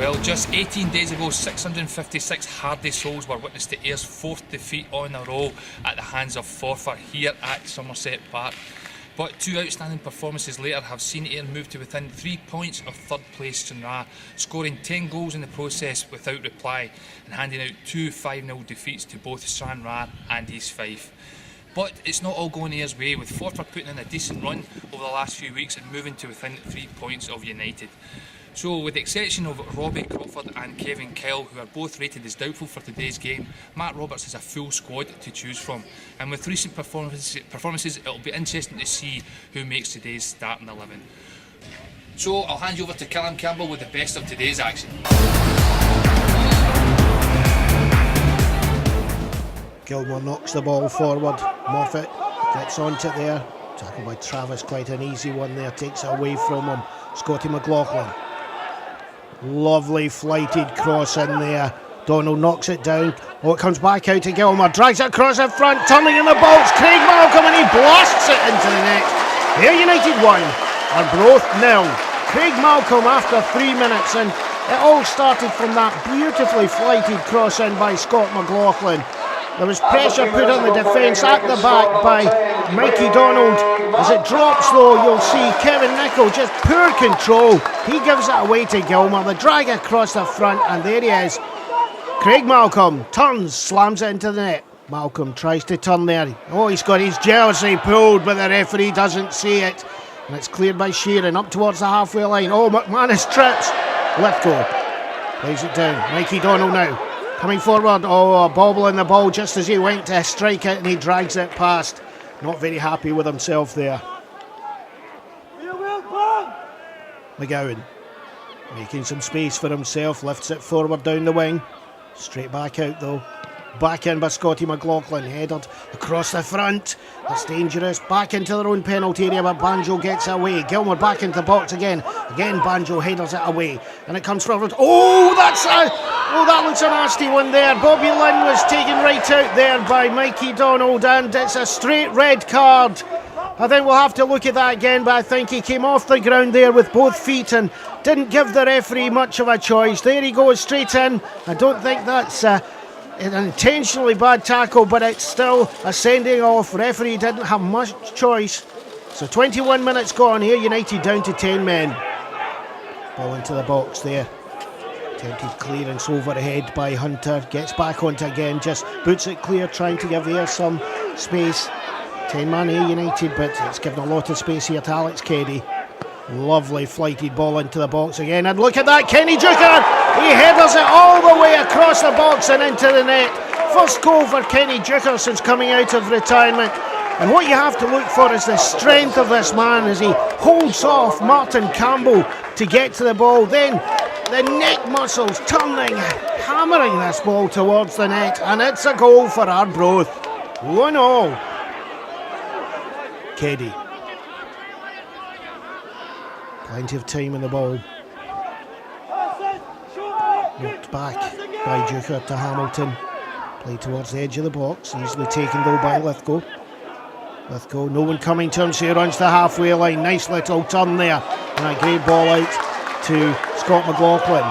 Well, just 18 days ago, 656 hardy souls were witness to Ayr's fourth defeat on a row at the hands of Forfar here at Somerset Park. But two outstanding performances later have seen Ayr move to within 3 points of third place Stranraer, scoring 10 goals in the process without reply and handing out two 5-0 defeats to both Stranraer and East Fife. But it's not all going Ayr's way, with Forfar putting in a decent run over the last few weeks and moving to within 3 points of United. So, with the exception of Robbie Crawford and Kevin Kyle, who are both rated as doubtful for today's game, Matt Roberts has a full squad to choose from. And with recent performances, it'll be interesting to see who makes today's starting 11. So, I'll hand you over to Callum Campbell with the best of today's action. Gilmore knocks the ball forward. Moffat gets onto it there. Tackled by Travis, quite an easy one there. Takes it away from him. Scotty McLaughlin. Lovely flighted cross in there. Donald knocks it down. Oh, it comes back out to Gilmore. Drags it across the front. Turning in the box. Craig Malcolm, and he blasts it into the net. Ayr United 1. Arbroath 0. Craig Malcolm after 3 minutes, and it all started from that beautifully flighted cross in by Scott McLaughlin. There was pressure put on the defence at the back by Mikey Donald. As it drops though, you'll see Kevin Nichol, just poor control. He gives it away to Gilmore. The drag across the front, and there he is. Craig Malcolm turns, slams it into the net. Malcolm tries to turn there. Oh, he's got his jersey pulled, but the referee doesn't see it. And it's cleared by Sheeran up towards the halfway line. Oh, McManus trips. Lithgow lays it down. Mikey Donald now. Coming forward, oh, bobbling the ball just as he went to strike it, and he drags it past. Not very happy with himself there. McGowan making some space for himself, lifts it forward down the wing. Straight back out though. Back in by Scotty McLaughlin, headed across the front. It's dangerous. Back into their own penalty area, but Banjo gets it away. Gilmore back into the box again. Again, Banjo headers it away, and it comes forward. Oh, that looks a nasty one there. Bobby Lynn was taken right out there by Mikey Donald, and it's a straight red card. I think we'll have to look at that again, but I think he came off the ground there with both feet and didn't give the referee much of a choice. There he goes straight in. I don't think that's an intentionally bad tackle, but it's still a sending off. Referee didn't have much choice. So 21 minutes gone here, United down to 10 men. Ball into the box there. Attempted clearance overhead by Hunter. Gets back onto again, just boots it clear, trying to give Ayr some space. 10-man Ayr United, but it's given a lot of space here to Alex Keddy. Lovely flighted ball into the box again, and look at that, Kenny Juker! He headers it all the way across the box and into the net. First goal for Kenny Juker since coming out of retirement. And what you have to look for is the strength of this man as he holds off Martin Campbell to get to the ball. Then the neck muscles turning, hammering this ball towards the net, and it's a goal for Arbroath. 1-0. Keddy. Plenty of time in the ball. Knocked back by Juker to Hamilton. Played towards the edge of the box. Easily taken though by Lithgow. Lithgow, no one coming to him, so he runs the halfway line. Nice little turn there. And a great ball out to Scott McLaughlin.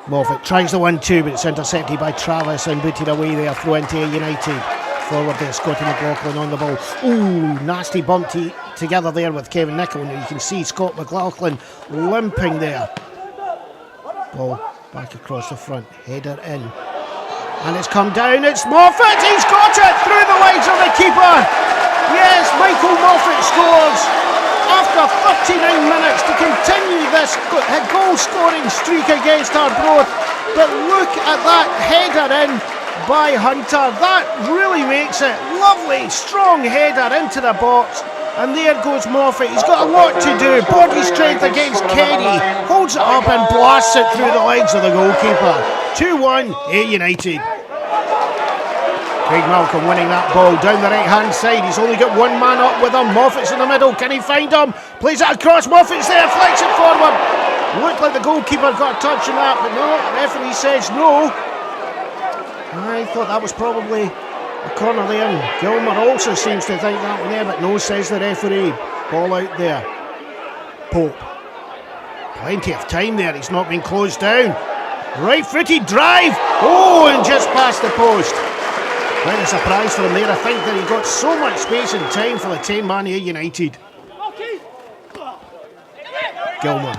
Moffat tries the 1-2, but it's intercepted by Travis and booted away there. Throw into Ayr United. Forward there, Scotty McLaughlin on the ball. Ooh, nasty bump together there with Kevin Nichol. You can see Scott McLaughlin limping there. Ball back across the front, header in. And it's come down, it's Moffat, he's got it through the legs of the keeper. Yes, Michael Moffat scores after 39 minutes to continue this goal scoring streak against Arbroath. But look at that header in by Hunter. That really makes it lovely, strong header into the box. And there goes Moffat. He's got a lot to do. Body strength against Keddy. Holds it up and blasts it through the legs of the goalkeeper. 2-1, Ayr United. Craig Malcolm winning that ball down the right hand side. He's only got one man up with him. Moffat's in the middle. Can he find him? Plays it across. Moffat's there. Flicks it forward. Looked like the goalkeeper got a touch on that, but no. The referee says no. I thought that was probably a corner there, and Gilmore also seems to think that one there, but no, says the referee. Ball out there. Pope Plenty of time there, he's not been closed down. Right-footed drive! Oh, and just past the post. Quite a surprise for him there. I think that he got so much space and time for the 10-man Ayr United. Gilmour.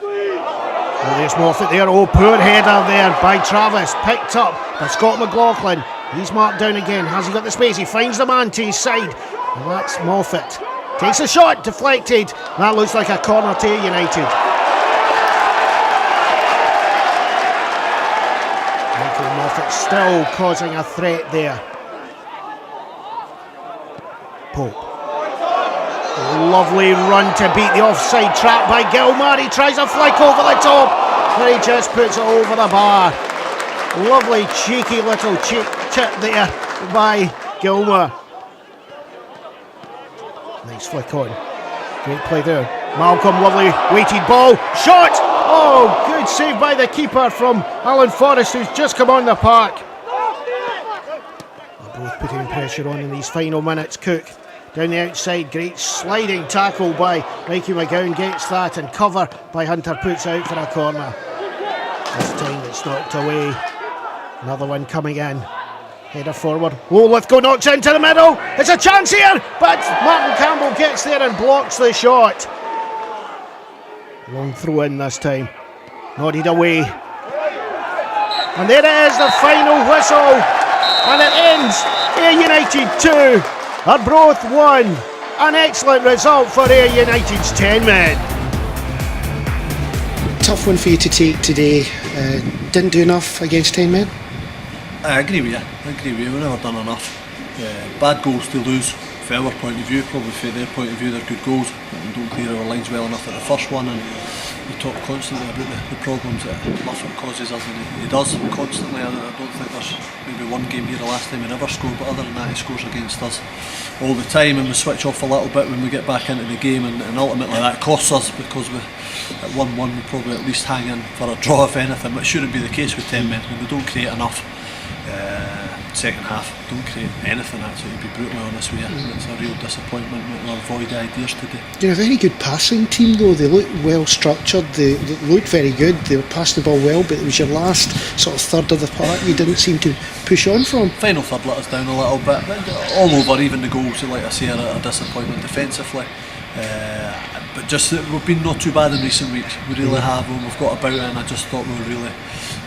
Oh, there's Moffat there. Oh, poor header there by Travis. Picked up by Scott McLaughlin. He's marked down again. Has he got the space? He finds the man to his side. And that's Moffat. Takes a shot, deflected. That looks like a corner to Ayr United. Michael Moffat still causing a threat there. Pope. Lovely run to beat the offside trap by Gilmour. He tries a flick over the top, but he just puts it over the bar. Lovely cheeky little chip there by Gilmour. Nice flick on. Great play there. Malcolm, lovely weighted ball. Shot! Oh, good save by the keeper from Alan Forrest, who's just come on the park. They're both putting pressure on in these final minutes. Cook down the outside, great sliding tackle by Mikey McGowan, gets that, and cover by Hunter puts out for a corner. This time it's knocked away. Another one coming in. Header forward. Oh, Lithgow knocks into the middle. It's a chance here, but Martin Campbell gets there and blocks the shot. Long throw in this time. Nodded away. And there it is, the final whistle. And it ends Ayr United 2. Arbroath 1. An excellent result for Ayr United's 10 men. Tough one for you to take today. Didn't do enough against 10 men? I agree with you. We've never done enough. Bad goals to lose from our point of view, probably from their point of view they're good goals, but we don't clear our lines well enough at the first one, and we talk constantly about the problems that Muffet causes us, and he does constantly. I don't think there's maybe one game here the last time he never scored, but other than that he scores against us all the time, and we switch off a little bit when we get back into the game, and ultimately that costs us, because we at 1-1 we probably at least hang in for a draw if anything, but it shouldn't be the case with 10 men. We don't create enough. Second half, don't create anything actually, to be brutally honest with you. It's a real disappointment with our void ideas today. They're a very good passing team though, they look well structured, they looked very good, they were passing the ball well, but it was your last sort of third of the park you didn't seem to push on from. Final third let us down a little bit, but all over, even the goals, like I say, are a disappointment defensively. But just we've been not too bad in recent weeks, we really have, and we've got about it, and I just thought we were really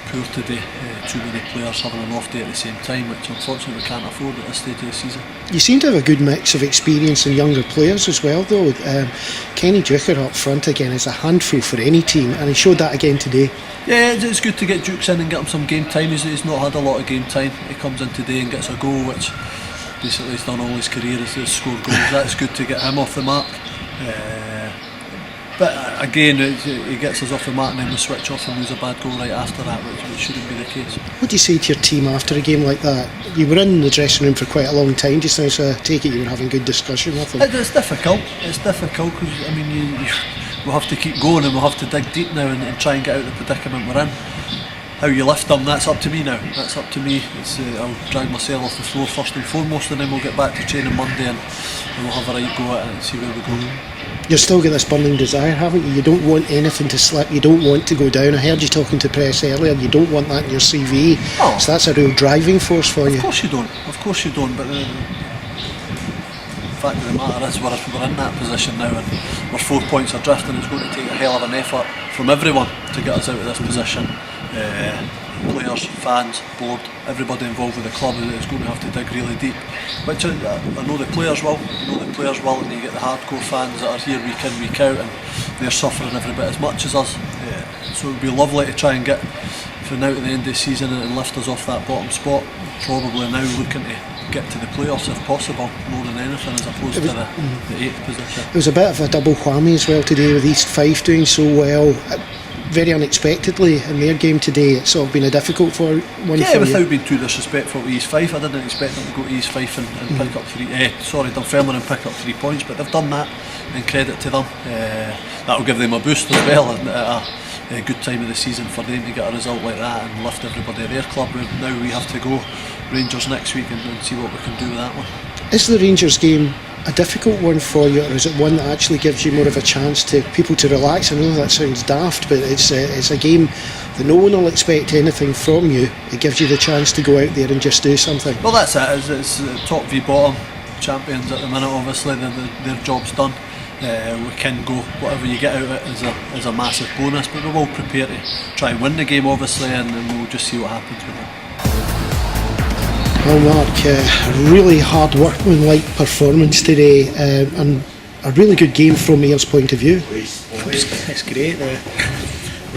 poor today. Too many players having an off day at the same time, which unfortunately we can't afford at this stage of the season. You seem to have a good mix of experience and younger players as well though. Kenny Duker up front again is a handful for any team, and he showed that again today. Yeah, it's good to get Dukes in and get him some game time. He's not had a lot of game time. He comes in today and gets a goal, which basically he's done all his career is score goals. That's good to get him off the mark. But again, he gets us off the mark, and then we switch off and lose a bad goal right after that, which shouldn't be the case. What do you say to your team after a game like that? You were in the dressing room for quite a long time just now, so I take it you were having good discussion with them. It's difficult because I mean we'll have to keep going, and we'll have to dig deep now and try and get out of the predicament we're in. How you lift them, that's up to me now. That's up to me. I'll drag myself off the floor first and foremost, and then we'll get back to training Monday and we'll have a right go at it and see where we go. You've still got this burning desire, haven't you? You don't want anything to slip, you don't want to go down. I heard you talking to press earlier, you don't want that in your CV. Oh. So that's a real driving force for you. Of course you don't, but the fact of the matter is we're in that position now, and we're 4 points adrift, and it's going to take a hell of an effort from everyone to get us out of this position. Players, fans, board, everybody involved with the club is going to have to dig really deep, which I know the players will, and you get the hardcore fans that are here week in, week out, and they're suffering every bit as much as us. So it would be lovely to try and get from now to the end of the season and lift us off that bottom spot. Probably now looking to get to the playoffs if possible, more than anything, as opposed to the 8th position. It was a bit of a double whammy as well today, with East Fife doing so well. Very unexpectedly in their game today, it's sort of been a difficult one for you. Without being too disrespectful to East Fife, I didn't expect them to go to East Fife and pick up Dunfermline and pick up 3 points, but they've done that, and credit to them. That'll give them a boost as well, and a good time of the season for them to get a result like that and lift everybody at their club. Now we have to go Rangers next week and see what we can do with that one. Is the Rangers game a difficult one for you, or is it one that actually gives you more of a chance to people to relax? I know that sounds daft, but it's a game that no one will expect anything from you. It gives you the chance to go out there and just do something. Well, that's it. It's top v bottom champions at the minute. Obviously, their job's done. We can go whatever you get out of it is a massive bonus, but we're all prepared to try and win the game, obviously, and then we'll just see what happens with it. Well, Mark, a really hard workmanlike performance today, and a really good game from Ayer's point of view. It's great. I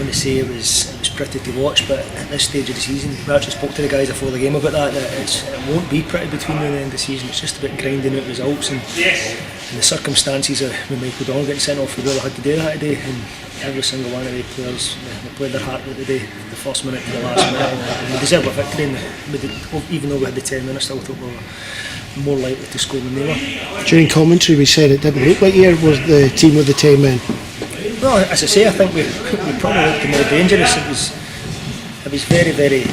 want to say it was pretty to watch, but at this stage of the season, we actually spoke to the guys before the game about that it won't be pretty between now and the end of the season. It's just about grinding out results, and the circumstances of when Michael Donald getting sent off, we really had to do that today, and every single one of the players they played their heart out today, the first minute to the last minute, and we deserved a victory, and even though we had the 10 minutes, I still thought we were more likely to score than they were. During commentary we said it didn't look like Ayr was the team with the 10 men. Well, as I say, I think we probably looked the more dangerous. It was very, very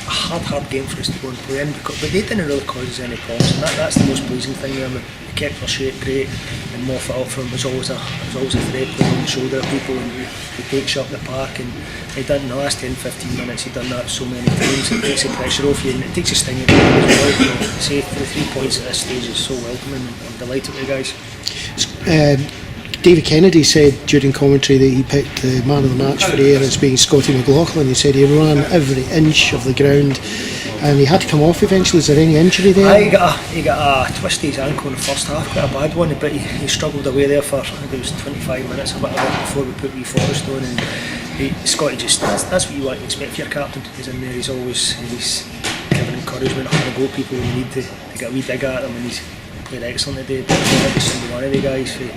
hard game for us to go and play in, but they didn't really cause us any problems, and that's the most pleasing thing. We kept our shape great, and Moffat up front was always a threat, playing on the shoulder of people, and he takes up the park, and he done in the last 10-15 minutes. He'd done that so many times. It takes the pressure off you, and it takes a sting out of you as well. Say the 3 points at this stage is so welcoming. I'm delighted with the guys. David Kennedy said during commentary that he picked the man of the match for Ayr as being Scotty McLaughlin. He said he ran every inch of the ground, and he had to come off eventually. Is there any injury there? He got a twist to his ankle in the first half, quite a bad one, but he struggled away there for, I think it was 25 minutes or whatever before we put wee Forrest on, and Scotty just, that's what you want to expect for your captain. He's in there, he's giving encouragement, having a go at people when you need to get a wee dig at them, and he's played excellent today. But every single one of the guys who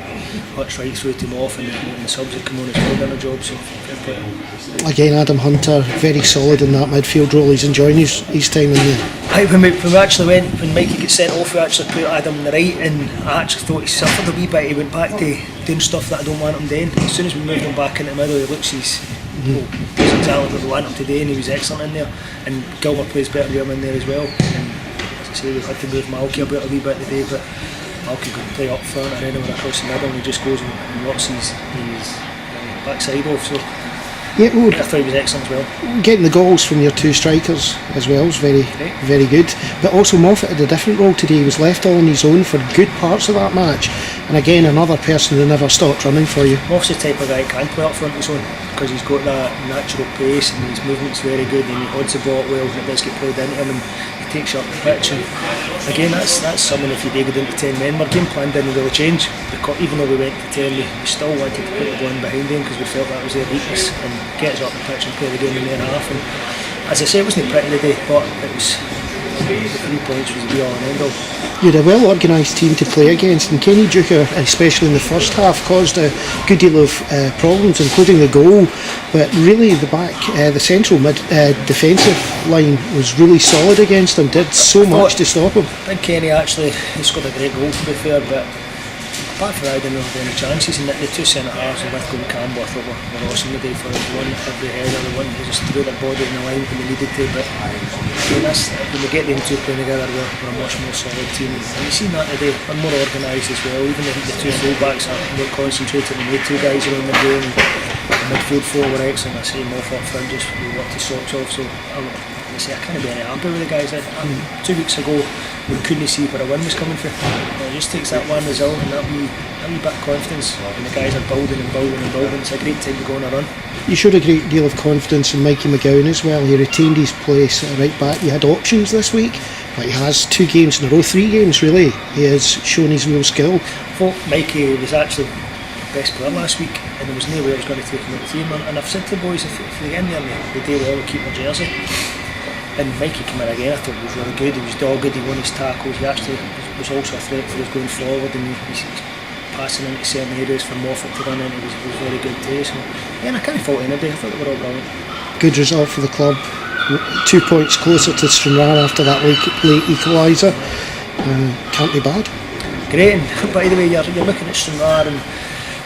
huts right through to him off, and the subs that come on as well done a job, so fair play. Again, Adam Hunter very solid in that midfield role. He's enjoying his time in the... When we actually went, when Mikey got sent off, we actually put Adam on the right, and I actually thought he suffered a wee bit. He went back to doing stuff that I don't want him doing. As soon as we moved him back into the middle, he looks he's exactly what we want him today, and he was excellent in there. And Gilmer plays better with him in there as well. And as I say, we've had to move Malky about a wee bit today, but Malky can play up front or anywhere across the middle, and he just goes and works his backside off. So yeah, well, I thought he was excellent as well. Getting the goals from your two strikers as well is very good. But also Moffat had a different role today. He was left all on his own for good parts of that match, and again another person who never stopped running for you. Moffat's the type of guy who can play up front his own, because he's got that natural pace and his movement's very good, and he holds the ball well and it does get played into him, and he takes you up the pitch. And again, that's someone, if you dig it into 10 men, our game plan didn't really change, because even though we went to 10, we still wanted to put the one behind him because we felt that was their weakness, and get us up the pitch and play the game in their half. And as I say, it wasn't pretty today, but it was, the 3 points was the be all and end all. You had a well organised team to play against, and Kenny Duker, especially in the first half, caused a good deal of problems, including the goal. But really, the central defensive line was really solid against him. Did so much to stop him. I think Kenny actually scored a great goal, to be fair, but apart from that, I didn't have any chances. And the two centre halves, and Withcombe and Campbell, I thought were awesome today for one every header, the one who just threw their body in the line when they needed to. But when we get them two playing together, we're a much more solid team. And you've seen that today. We're more organised as well. Even the two full-backs are more concentrated than the two guys around the game. The midfield four were excellent. I say Moffat up front just worked his socks off. So I can't be any happy with the guys. 2 weeks ago, we couldn't see where a win was coming from. It just takes that one result and that wee bit of confidence, and the guys are building and building and building. It's a great time to go on a run. You showed a great deal of confidence in Mikey McGowan as well. He retained his place at right back. He had options this week, but he has 2 games in a row, 3 games really. He has shown his real skill. I thought Mikey was actually the best player last week, and there was no way I was going to take him out of the team. And I've said to the boys, if they get in there and they do well, we'll keep their jersey. And Mikey came in again. I thought he was really good. He was dogged, he won his tackles. He actually was also a threat for us going forward, and he's passing into certain areas for Moffat to run into was very good too. So yeah, and I can't fault anybody. I thought they were all brilliant. Good result for the club. 2 points closer to Stranraer after that late equaliser. Can't be bad. Great. And by the way, you're looking at Stranraer, and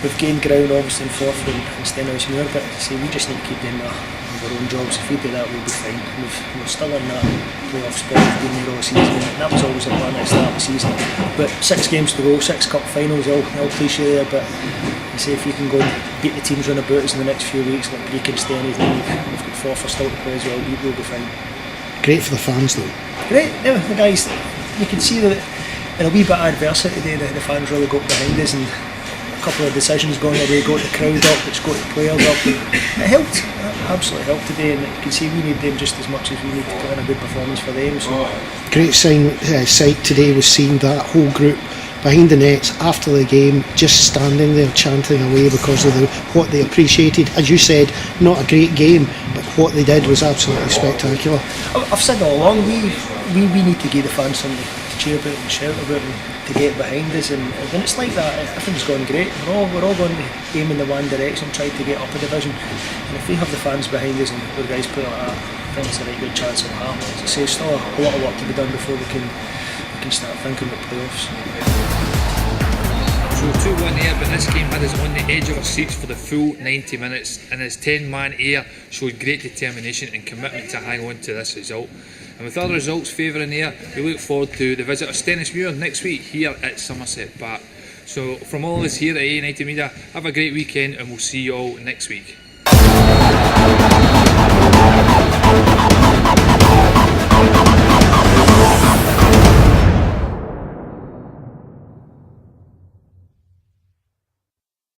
we've gained ground obviously in fourth and Stenhousemuir, but see, we just need to keep doing that. of our own jobs. If we do that, we'll be fine. We're still in that playoff spot. We've been there all season, and that was always a plan at the start of the season. But 6 games to go, 6 cup finals, all cliche there. But I say if you can go and beat the teams round about us in the next few weeks, like Brecon, Steny, we've got Forfar still to play as well. We'll be fine. Great for the fans though. Great. Now the guys, you can see that in a wee bit of adversity today, the fans really got behind us, and a couple of decisions going away got the crowd up, which got the players up. It helped, it absolutely helped today, and you can see we need them just as much as we need to put in a good performance for them. So. Great sight today was seeing that whole group behind the nets after the game, just standing there chanting away because of what they appreciated. As you said, not a great game, but what they did was absolutely spectacular. I've said all along, we need to give the fans something to cheer about and shout about and to get behind us, and when it's like that, everything's going great. We're all going to aim in the one direction, try to get up a division, and if we have the fans behind us and the guys play like that, I think it's a right good chance of happening. As I say, still a lot of work to be done before we can start thinking about playoffs. So 2-1 Ayr, but this game had us on the edge of our seats for the full 90 minutes, and his 10-man Ayr showed great determination and commitment to hang on to this result. And with other results favouring Ayr, we look forward to the visit of Stennismuir next week here at Somerset Park. So from all of us here at Ayr United Media, have a great weekend, and we'll see you all next week.